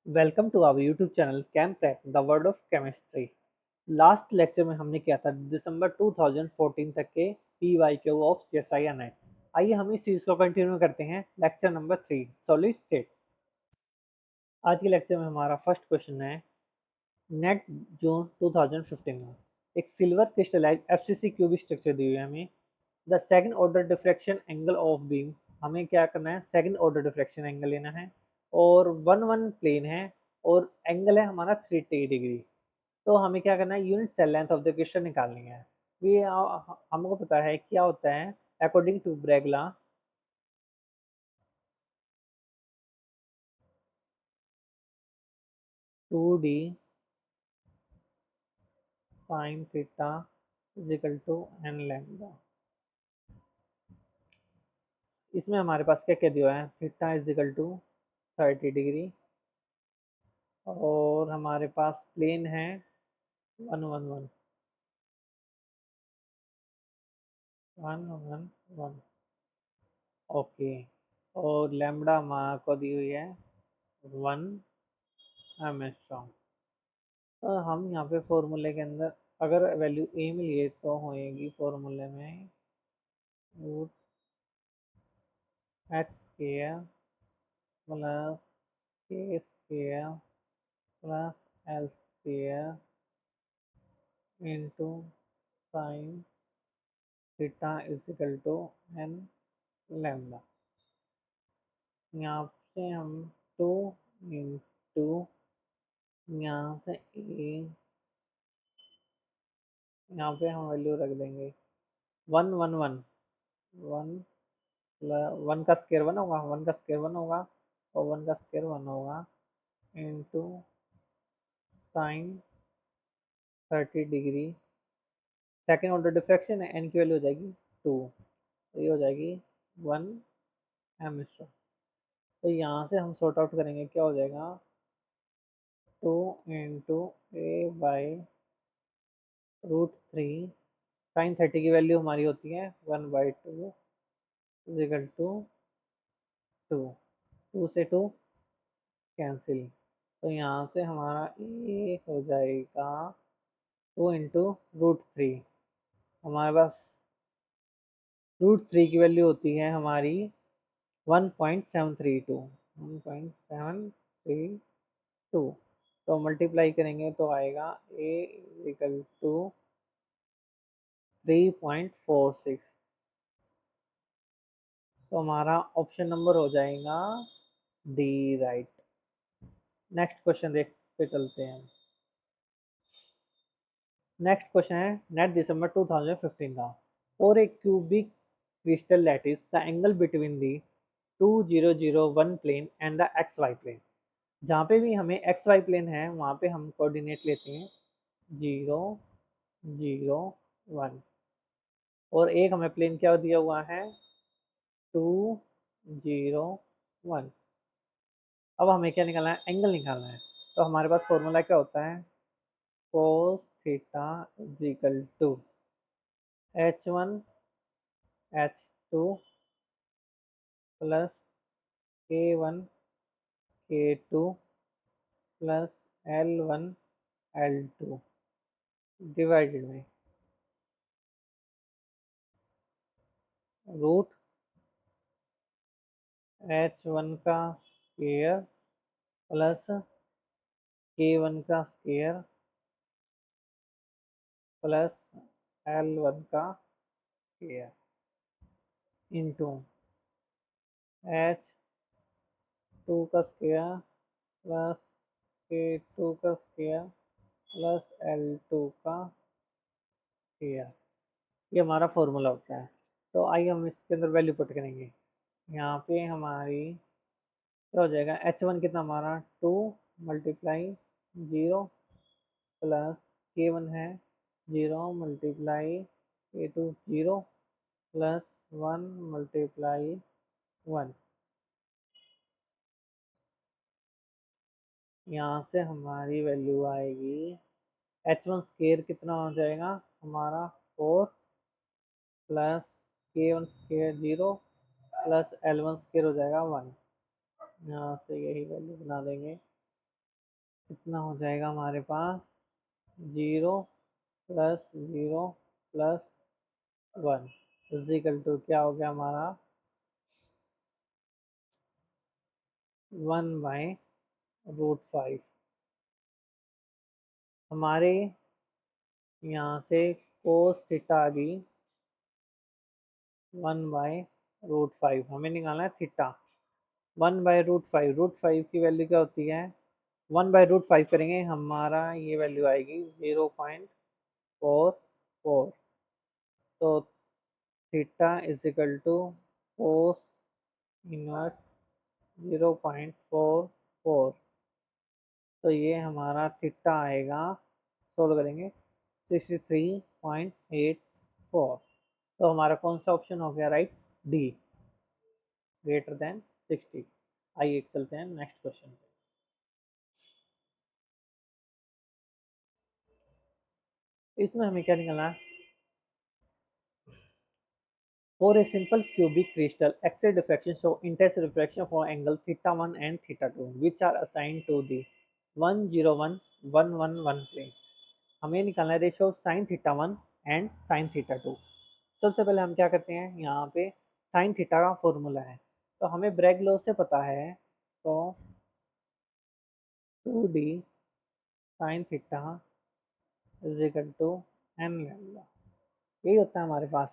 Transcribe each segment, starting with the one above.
Welcome to our YouTube channel cam crack the world of chemistry. Last lecture में हमने किया था दिसंबर 2014 तक के PYQ of CSI and NET. आइए हम इस सीरीज को कंटिन्यू करते हैं। Lecture number 3 solid state. आज के लेक्चर में हमारा फर्स्ट क्वेश्चन है नेट जून 2015 में एक silver crystallize FCC cubic structure दी हुई है हमें। The second order diffraction angle of beam, हमें क्या करना है, सेकंड ऑर्डर डिफ्रैक्शन एंगल लेना है और वन वन प्लेन है और एंगल है हमारा 380 डिग्री। तो हमें क्या करना है, unit cell length of the crystal निकालनी है। ये हमको पता है क्या होता है according to Bragg law. 2D sin theta is equal to n lambda. इसमें हमारे पास क्या क्या दिया है, theta is equal to 30 degree और हमारे पास प्लेन है 111 111। ओके, और लैम्बडा हमारे को दी हुई है 1 एमस्ट्रॉन्ग। तो हम यहाँ पे फॉर्मूले के अंदर अगर वैल्यू ए में लिए तो होएगी फॉर्मूले में root H square plus K square plus L square into sine theta is equal to N lambda. यहाँ से हम 2 इंटू यहाँ से ए, यहाँ पे हम वैल्यू रख देंगे 111। वन वन का स्क्वायर वन होगा, वन का स्क्वायर वन होगा और वन का स्क्वायर वन होगा into sine 30 degree. Second order diffraction है, एन की वैल्यू हो जाएगी 2, तो ये हो जाएगी 1 एमस्ट्रॉन। तो यहाँ से हम सॉर्ट आउट करेंगे, क्या हो जाएगा 2 इंटू ए बाई √3 साइन 30 की वैल्यू हमारी होती है 1/2 इज इक्वल टू 2। 2 से 2 कैंसिल, तो यहाँ से हमारा ए हो जाएगा 2 इंटू √3। हमारे पास √3 की वैल्यू होती है हमारी 1.732 1.732। तो मल्टीप्लाई करेंगे तो आएगा ए इक्वल टू 3.46। तो हमारा ऑप्शन नंबर हो जाएगा डी, राइट। नेक्स्ट क्वेश्चन देख पे चलते हैं। नेक्स्ट क्वेश्चन है नेट दिसंबर 2015 का। और एक cubic crystal lattice the angle between the 2001 plane and the XY plane. जहाँ पे भी हमें XY प्लेन है वहाँ पे हम कोऑर्डिनेट लेते हैं 0 0 1 और एक हमें प्लेन क्या दिया हुआ है 2 0 1। अब हमें क्या निकालना है, एंगल निकालना है। तो हमारे पास फॉर्मूला क्या होता है, cos theta is equal to H1 H2 plus K1 K2 plus L1 L2 divided में रूट H1 का स्क्वायर प्लस K1 का स्क्वायर प्लस L1 का स्क्वायर इंटू H2 का स्क्वायर प्लस K2 का स्क्वायर प्लस L2 का square. ये हमारा formula होता है। तो आइए हम इसके अंदर वैल्यू पुट करेंगे। यहाँ पे हमारी क्या हो जाएगा, H1 कितना हमारा 2 मल्टीप्लाई 0 प्लस K1 है 0 मल्टीप्लाई K2 0 प्लस 1 मल्टीप्लाई 1। यहाँ से हमारी वैल्यू आएगी H1 स्क्वायर कितना हो जाएगा हमारा 4 plus K1 square 0 plus L1 square हो जाएगा 1। यहाँ से यही वैल्यू बना देंगे इतना हो जाएगा हमारे पास 0 + 0 + 1 इजिकल टू क्या हो गया हमारा 1/√5। हमारे यहाँ से कोस थीटा आ गई 1/√5। हमें निकालना है थीटा 1/√5। √5 की वैल्यू क्या होती है 1/√5 करेंगे हमारा ये वैल्यू आएगी 0.44। तो theta is equal to cos inverse 0.44। तो ये हमारा थीटा आएगा सोल्व करेंगे 63.84। तो हमारा कौन सा ऑप्शन हो गया राइट डी ग्रेटर देन 60। आइए चलते हैं नेक्स्ट क्वेश्चन पे। इसमें हमें क्या निकालना है For a simple cubic crystal, X-ray diffraction show intense refraction for angle θ1 and θ2, which are assigned to the 101, 111 planes. हमें निकालना है ratio sign theta one and sine theta two. सबसे पहले हम क्या करते हैं यहाँ पे साइन थीटा का फॉर्मूला है तो हमें ब्रैग लॉ से पता है तो 2d sine theta is equal to N lambda यही होता है हमारे पास।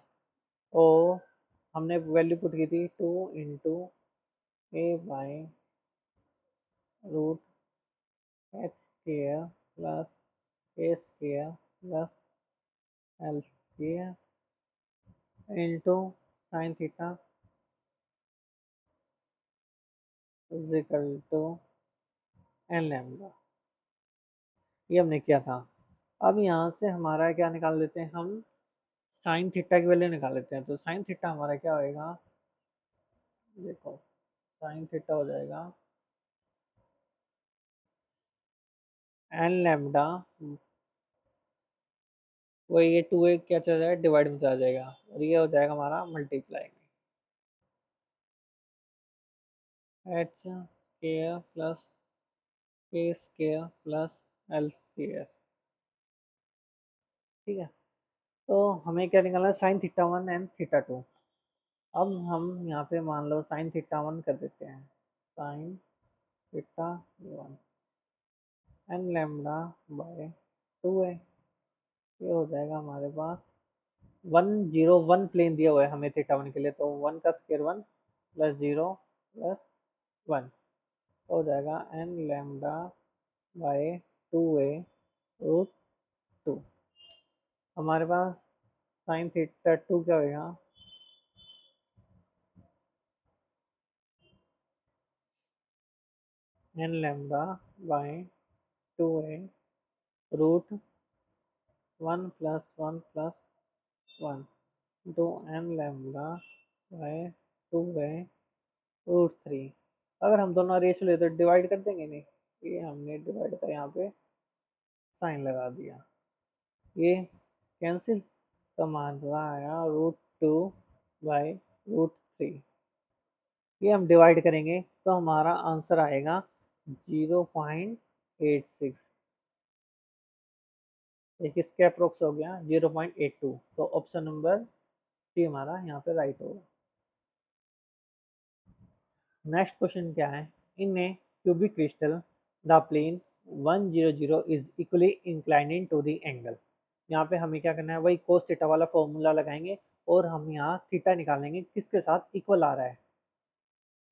और हमने वैल्यू पुट की थी 2 × a/√x² plus a² plus l² into sine theta is equal to N lambda. ये हमने किया था। अब यहाँ से हमारा क्या निकाल लेते हैं हम साइन थीटा की वैल्यू निकाल लेते हैं। तो साइन थीटा हमारा क्या होएगा देखो साइन थीटा हो जाएगा एन लैम्डा वो ये 2a क्या चला जाएगा डिवाइड में चला जाएगा और ये हो जाएगा हमारा मल्टीप्लाई में h² plus k² plus l²। ठीक है तो हमें क्या निकालना है sign theta one and theta two. अब हम यहाँ पे मान लो साइन थीटा वन कर देते हैं sine theta one N lambda by 2a। ये हो जाएगा हमारे पास 101 प्लेन दिया हुआ है हमें थीटा वन के लिए तो 1 का स्क्वायर 1 प्लस 0 प्लस 1 हो जाएगा एन लैम्डा बाय 2a√2। हमारे पास साइन थीटा टू क्या होगा N lambda by 2a√1 plus 1 plus 1 to N lambda by 2a√3। अगर हम दोनों रेशियो ले तो डिवाइड कर देंगे नहीं ये हमने डिवाइड का यहाँ पे साइन लगा दिया ये कैंसिल तो हमारा आया √2/√3। ये हम डिवाइड करेंगे तो हमारा आंसर आएगा 0.86। एक इसके अप्रोक्स हो गया 0.82। तो ऑप्शन नंबर सी हमारा यहाँ पे राइट होगा। नेक्स्ट क्वेश्चन क्या है in a cubic crystal the plane 100 is equally inclining to the angle. यहाँ पे हमें क्या करना है वही कोस थीटा वाला फॉर्मूला लगाएंगे और हम यहाँ थीटा निकालेंगे किसके साथ इक्वल आ रहा है।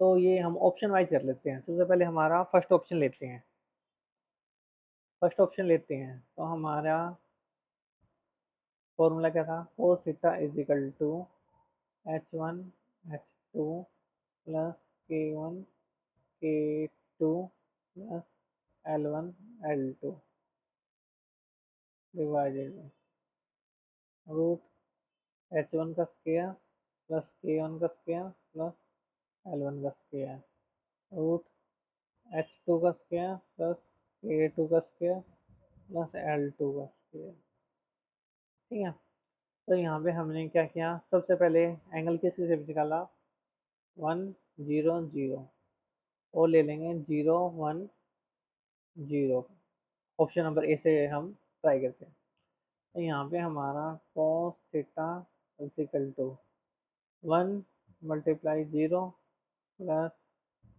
तो ये हम ऑप्शन वाइज कर लेते हैं। सबसे पहले हमारा फर्स्ट ऑप्शन लेते हैं। फर्स्ट ऑप्शन लेते हैं तो हमारा फॉर्मूला क्या था cos theta is equal to h1 h2 plus k1 k2 plus L1 L2 divided में √h1 का स्क्वायर प्लस k1 का स्क्वायर प्लस L1 का स्क्वायर √h2 का स्क्वायर प्लस k2 का स्क्वायर प्लस L2 का स्क्वायर। ठीक है तो यहाँ पे हमने क्या किया सबसे पहले एंगल किसके से निकाला 100 और ले लेंगे 0 1 जीरो। ऑप्शन नंबर ए से हम ट्राई करते हैं। तो यहाँ पे हमारा cos theta is equal to 1 × 0 plus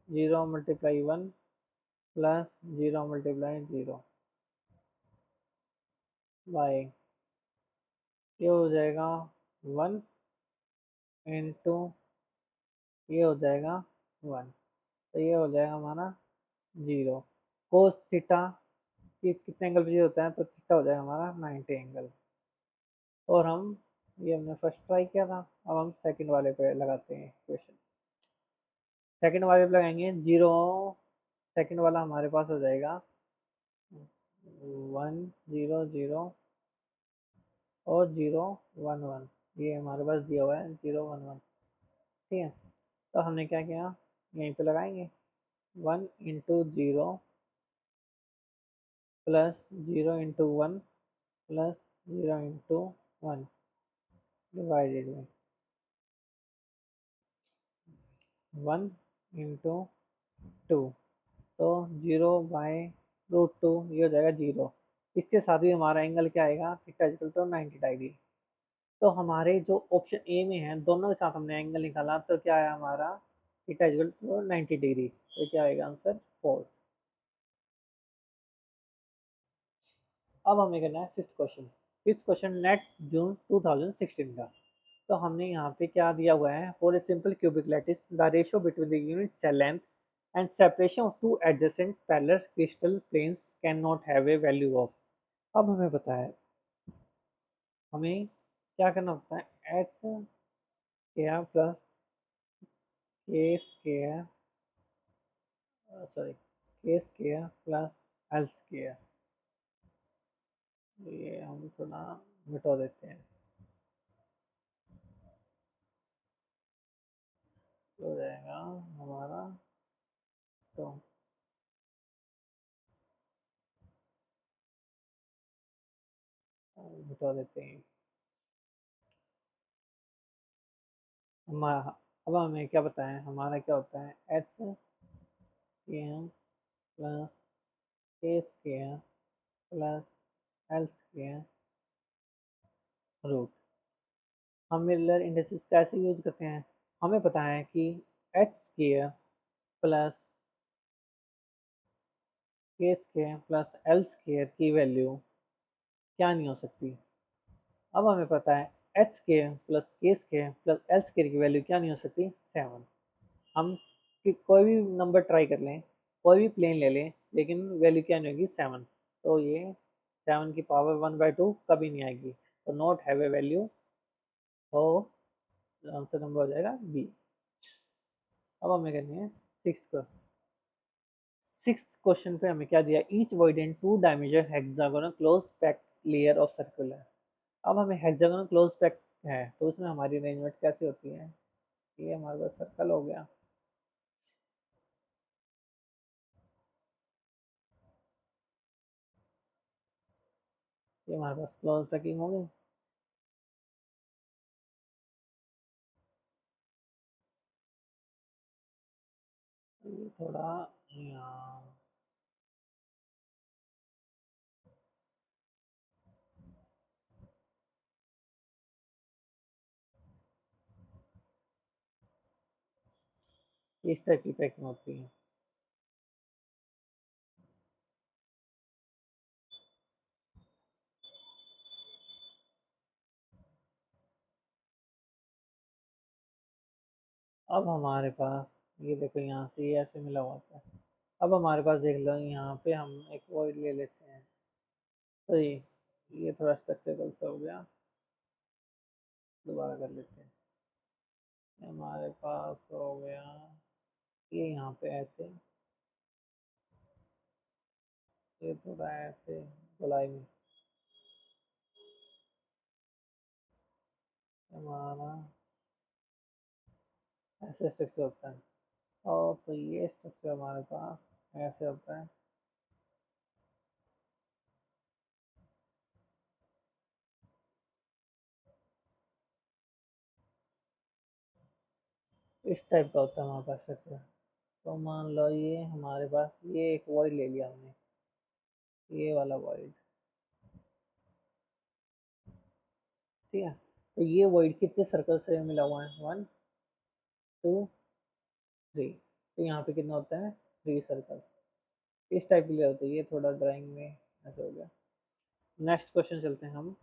0 × 1 plus 0 × 0 by, ये हो जाएगा 1 × ये हो जाएगा 1। तो ये हो जाएगा हमारा जीरो। कोस थीटा कितने एंगल पे होता है, तो थीटा हो जाएगा हमारा 90 एंगल। और हम ये हमने फर्स्ट ट्राई किया था, अब हम सेकंड वाले पे लगाते हैं क्वेश्चन। सेकंड वाले पे लगाएंगे जीरो। सेकंड वाला हमारे पास हो जाएगा 1 0 0 और 0 1 1। ये हमारे पास दिया हुआ है 0 1 1। ठीक है, तो हमने क्या किया, यहीं पे लगाएंगे 1 × 0 प्लस 0 × 1 प्लस 0 × 1 डिवाइडेड में 1 × 2। तो 0/√2 ये हो जाएगा 0। इसके साथ ही हमारा एंगल क्या आएगा, थीटा इक्वल टू 90 डिग्री। तो हमारे जो ऑप्शन ए में है दोनों के साथ हमने एंगल निकाला, तो क्या आया हमारा थीटा इक्वल टू 90 डिग्री। तो क्या आएगा आंसर 4। अब हमें करना है fifth question. Fifth question NET June 2016 का। तो हमने यहाँ पे क्या दिया हुआ है, for a simple cubic lattice the ratio between the unit cell length and separation of two adjacent parallel crystal planes can not have a value of. अब हमें पता है हमें क्या करना होता है, H square plus K square, sorry K square plus L square. ये हम थोड़ा मिटा देते हैं, तो हो जाएगा हमारा, तो मिटा देते हैं। अब हमें क्या बताएं, हमारा क्या होता है, H square plus K square plus L square root. हम मिरर इंडिसेस कैसे यूज करते हैं, हमें पता है कि H square plus K square plus L square की वैल्यू क्या नहीं हो सकती। अब हमें पता है H square plus K square plus L square की वैल्यू क्या नहीं हो सकती, 7। हम कोई भी नंबर ट्राई कर लें, कोई भी प्लेन ले लें, लेकिन वैल्यू क्या नहीं होगी, 7। तो ये 7 की पावर 1/2 कभी नहीं आएगी, तो नॉट हैव ए वैल्यू। तो आंसर नंबर हो जाएगा बी। अब हमें करनी है सिक्स। सिक्स क्वेश्चन पे हमें क्या दिया, each void in two dimension hexagonal close packed layer of circular. अब हमें हेक्सागोनल क्लोज पैक्ड है, तो उसमें हमारी अरेंजमेंट कैसे होती है, ये हमारे पास सर्कल हो गया, ये हमारे पास क्लोज पैकिंग हो गई। ये थोड़ा यहाँ इस टाइप की पैकिंग होती है। अब हमारे पास ये देखो, यहाँ से ये ऐसे मिला हुआ था। अब हमारे पास देख लो, यहाँ पे हम एक वॉइड ले लेते हैं। तो ये थोड़ा स्ट्रक्चर गलत हो गया, दोबारा कर लेते हैं। हमारे पास हो गया ये यहाँ पे ऐसे, ये थोड़ा ऐसे गोलाई में हमारा ऐसे स्ट्रक्चर होता है। और तो ये स्ट्रक्चर हमारे पास ऐसे होता है। इस टाइप का होता है हमारे पास स्ट्रक्चर। तो मान लो ये हमारे पास ये एक वॉइड ले लिया हमने, ये वाला वॉइड, ठीक है। तो ये वॉइड कितने सर्कल से मिला हुआ है, 1 2 3, तो यहाँ पे कितना होता है 3 सर्कल। इस टाइप के लिए होता है, ये थोड़ा ड्राइंग में ऐसा हो गया। नेक्स्ट क्वेश्चन चलते हैं हम।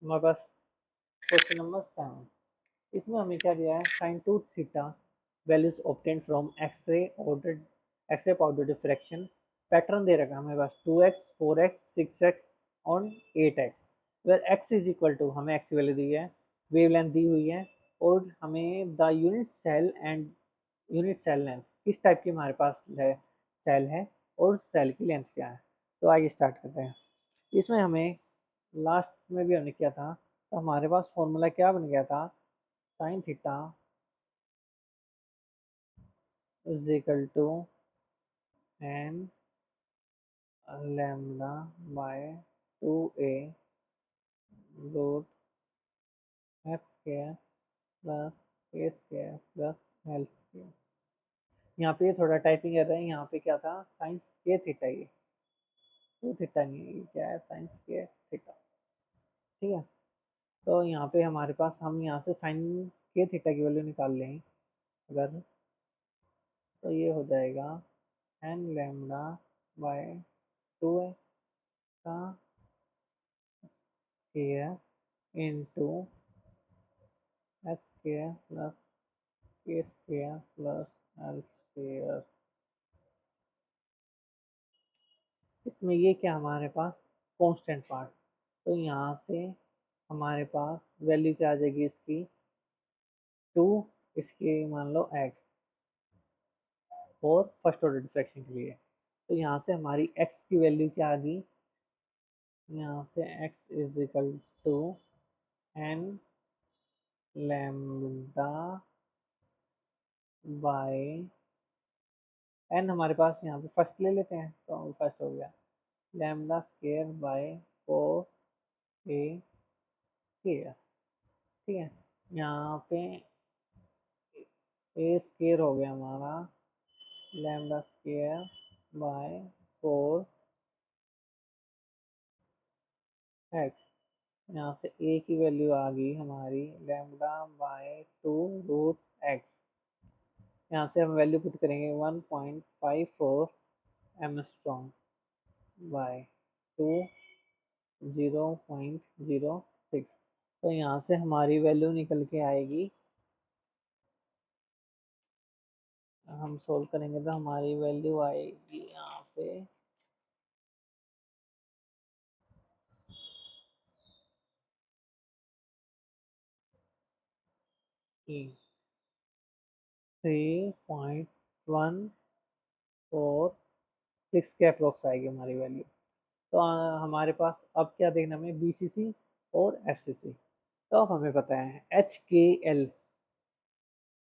हमारे पास क्वेश्चन नंबर 7, इसमें हमें क्या दिया है, sine 2 theta values obtain from X ray powder diffraction. Pattern दे रखा है हमारे पास 2x 4x 6x और 8x, where x is equal to, हमें x की वैल्यू दी है, वेवलेंथ दी हुई है, और हमें द यूनिट सेल लेंथ, किस टाइप की हमारे पास है सेल है, और सेल की लेंथ क्या है। तो आइए स्टार्ट करते हैं। इसमें हमें लास्ट में भी हमने किया था, तो हमारे पास फॉर्मूला क्या बन गया था, sine theta is equal to N lambda by 2a root X square plus A square plus L square. यहाँ पे थोड़ा टाइपिंग कर रहे हैं, यहाँ पे क्या था, साइन के थीटा, ये टू थीटा नहीं है, ये क्या है, साइन के थीटा, ठीक है। तो यहाँ पे हमारे पास, हम यहाँ से साइन के थीटा की वैल्यू निकाल लें अगर, तो ये हो जाएगा एन लैम्डा बाय 2 का square into x square plus K square plus L square. इसमें ये क्या हमारे पास कांस्टेंट पार्ट, तो यहाँ से हमारे पास वैल्यू क्या आ जाएगी इसकी 2, इसकी मान लो x, और फर्स्ट ऑर्डर डिफ्रैक्शन के लिए। तो यहाँ से हमारी x की वैल्यू क्या आ गई, यहाँ से x is equal to N lambda by, N हमारे पास यहाँ पे फर्स्ट ले लेते हैं, तो फर्स्ट हो गया lambda square by 4a square, ठीक है। यहाँ पे ए स्क्वायर हो गया हमारा लैम्डा स्क्वायर बाय 4x, यहाँ से ए की वैल्यू आ गई हमारी लैम्डा बाय 2 रूट एक्स, यहाँ से हम वैल्यू पुट करेंगे 1.54 एमस्ट्रॉन्ग बाय 2 0.06, तो यहाँ से हमारी वैल्यू निकल के आएगी, हम सोल्व करेंगे तो हमारी वैल्यू आएगी यहाँ पे 3.146 के अप्रोक्स आएगी हमारी वैल्यू। तो हमारे पास अब क्या देखना हमें, BCC और FCC। तो अब हमें पता है HKL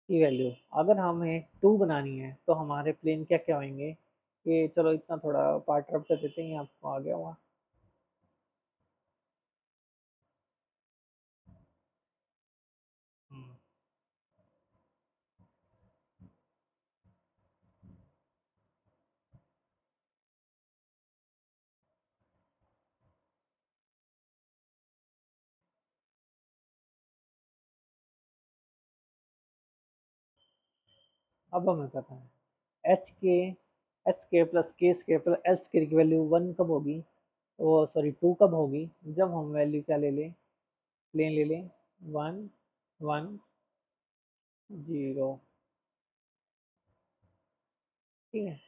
की वैल्यू, अगर हमें 2 बनानी है तो हमारे प्लेन क्या क्या होंगे, कि चलो इतना थोड़ा पार्ट रब कर देते हैं, आपको आ गया हुआ। अब हमें पता है एच के plus K square plus L square की वैल्यू 1 कब होगी, वो सॉरी 2 कब होगी, जब हम वैल्यू क्या ले लें, प्लेन ले लें 1 1 0, ठीक है।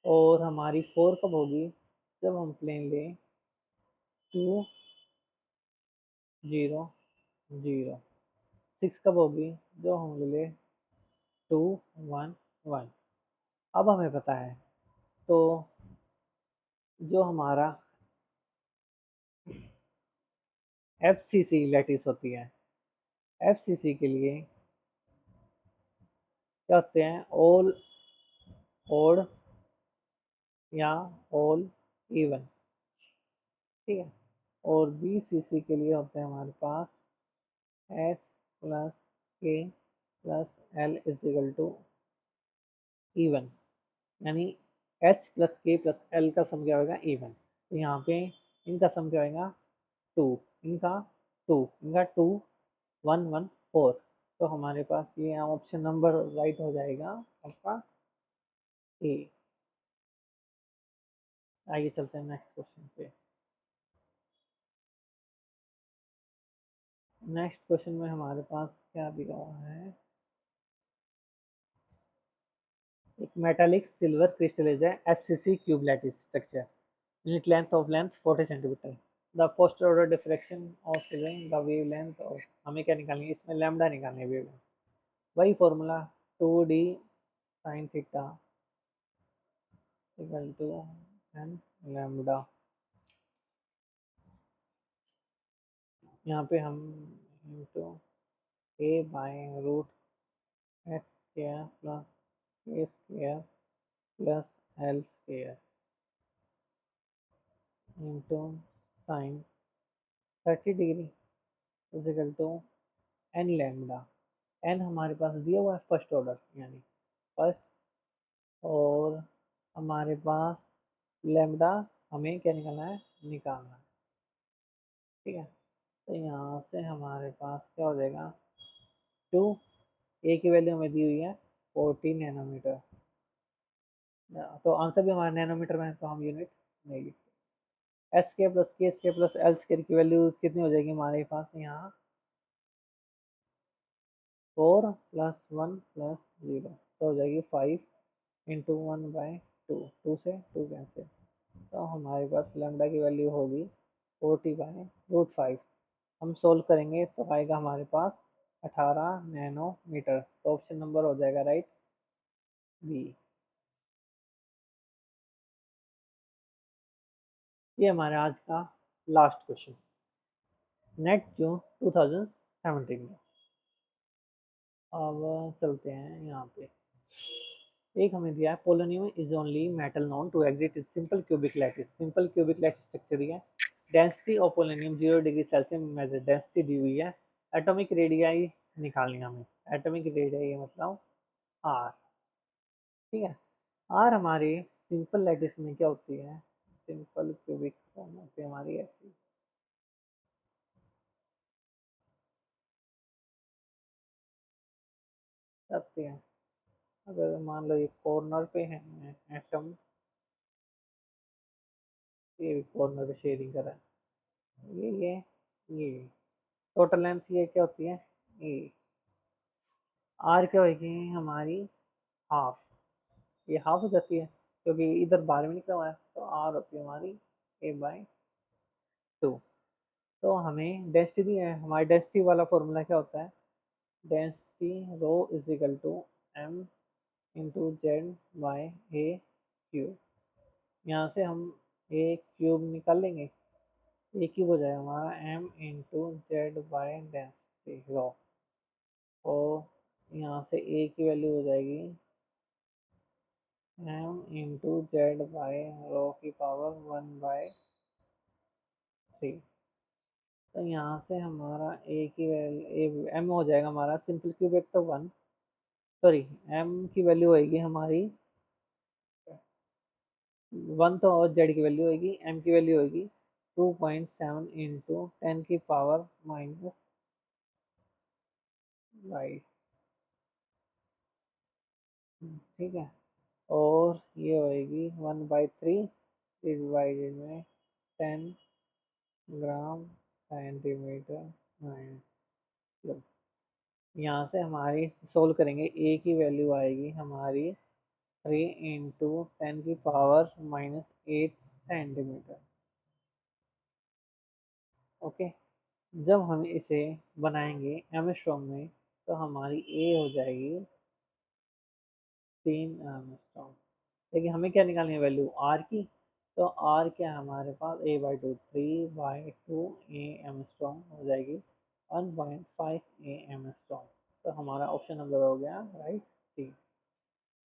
और हमारी 4 कब होगी, जब हम प्लेन लें 2 0 0। 6 कब होगी, जो हम ले लें 2 1 1। अब हमें पता है, तो जो हमारा FCC लैटिस होती है, FCC के लिए क्या होते हैं, ऑल ओड या ऑल इवन, ठीक है। और BCC के लिए होते हैं हमारे पास H plus K plus L is equal to even, यानी H plus K plus L का सम क्या होगा, इवन। तो यहाँ पे इनका सम क्या होगा, टू, इनका इनका टू, 1 1 4। तो हमारे पास ये ऑप्शन नंबर राइट हो जाएगा आपका ए। आइए चलते हैं नेक्स्ट क्वेश्चन पे। नेक्स्ट क्वेश्चन में हमारे पास क्या दिया हुआ है, एक मेटालिक सिल्वर क्रिस्टल है FCC cube lattice structure, unit length of length 40 centimetre, the first order diffraction of the wave length of, हमें क्या निकालनी है इसमें, लैम्डा निकालनी है वेव लेंथ। वही formula 2d sine theta equal to N lambda. यहाँ पे हम into A by root X square plus A square plus L square into sine 30 degree is equal to N lambda. N हमारे पास दिया हुआ है first order यानी first, और हमारे पास लैम्डा हमें क्या निकालना है, निकालना है। ठीक है, तो यहाँ से हमारे पास क्या हो जाएगा, टू, ए की वैल्यू हमें दी हुई है 40 नैनोमीटर, तो आंसर भी हमारा नैनोमीटर में है, तो हम यूनिट नहीं लिखते। एस के प्लस एल स्केयर की वैल्यू कितनी हो जाएगी हमारे पास यहाँ, 4 प्लस 1 प्लस 0, तो हो जाएगी 5 इंटू 1/2, 2 से 2 कैंसिल, तो हमारे पास लैम्डा की वैल्यू होगी 40/√5। हम सोल्व करेंगे तो आएगा हमारे पास 18 नैनोमीटर, तो ऑप्शन नंबर हो जाएगा राइट बी। ये हमारा आज का लास्ट क्वेश्चन, नेट जून 2017 में। अब चलते हैं यहाँ पे, एक हमें दिया है polonium is only metal known to exist is simple cubic lattice, simple cubic lattice structure है। Density of polonium 0 degree Celsius में मेजर, डेंसिटी दी हुई है। एटॉमिक रेडियाई निकालनी है हमें, एटॉमिक रेडियाई मतलब आर। ठीक है, आर हमारी सिंपल लैटिस में क्या होती है, सिंपल क्यूबिक फॉर्म होती है हमारी ऐसी। रखते हैं, अगर मान लो ये कॉर्नर पे है एटम, ये कॉर्नर पे शेयरिंग करा है, ये टोटल लेंथ ये क्या होती है, ए। आर क्या होगी हमारी, हाफ, ये हाफ हो जाती है क्योंकि इधर बाहर में निकला हुआ है, तो आर होती है हमारी A/2। तो हमें डेंसिटी है, हमारी डेंसिटी वाला फॉर्मूला क्या होता है, density rho is equal to M into Z by A cube. यहाँ से हम ए क्यूब निकाल लेंगे, ए क्यूब हो जाएगा हमारा M into Z by density rho, और यहाँ से ए की वैल्यू हो जाएगी M into Z by rho की पावर 1/3। तो यहाँ से हमारा ए की वैल्यू एम हो जाएगा हमारा सिंपल क्यूब एक तो 1, सॉरी एम की वैल्यू होगी हमारी 1, तो और जेड की वैल्यू होगी, एम की वैल्यू होगी 2.7 इंटू 10 की पावर -22। ठीक है, और ये होएगी 1/3 डिवाइडेड में 10 ग्राम सेंटीमीटर किलो। यहाँ से हमारी सोल्व करेंगे, ए की वैल्यू आएगी हमारी 3 इंटू 10 की पावर -8 सेंटीमीटर। ओके, जब हम इसे बनाएंगे एमस्ट्रॉन्ग में, तो हमारी ए हो जाएगी 3 एमस्ट्रॉन्ग, लेकिन हमें क्या निकालनी है वैल्यू आर की, तो आर क्या है हमारे पास A/2, 3/2 ए एमस्ट्रॉन्ग हो जाएगी 1.5 ए एमस्ट्रॉन्ग। तो हमारा ऑप्शन नंबर हो गया राइट सी।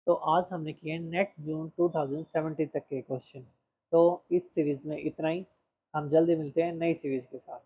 तो आज हमने किए नेट जून 2070 तक के क्वेश्चन। तो इस सीरीज में इतना ही, हम जल्दी मिलते हैं नई सीरीज के साथ।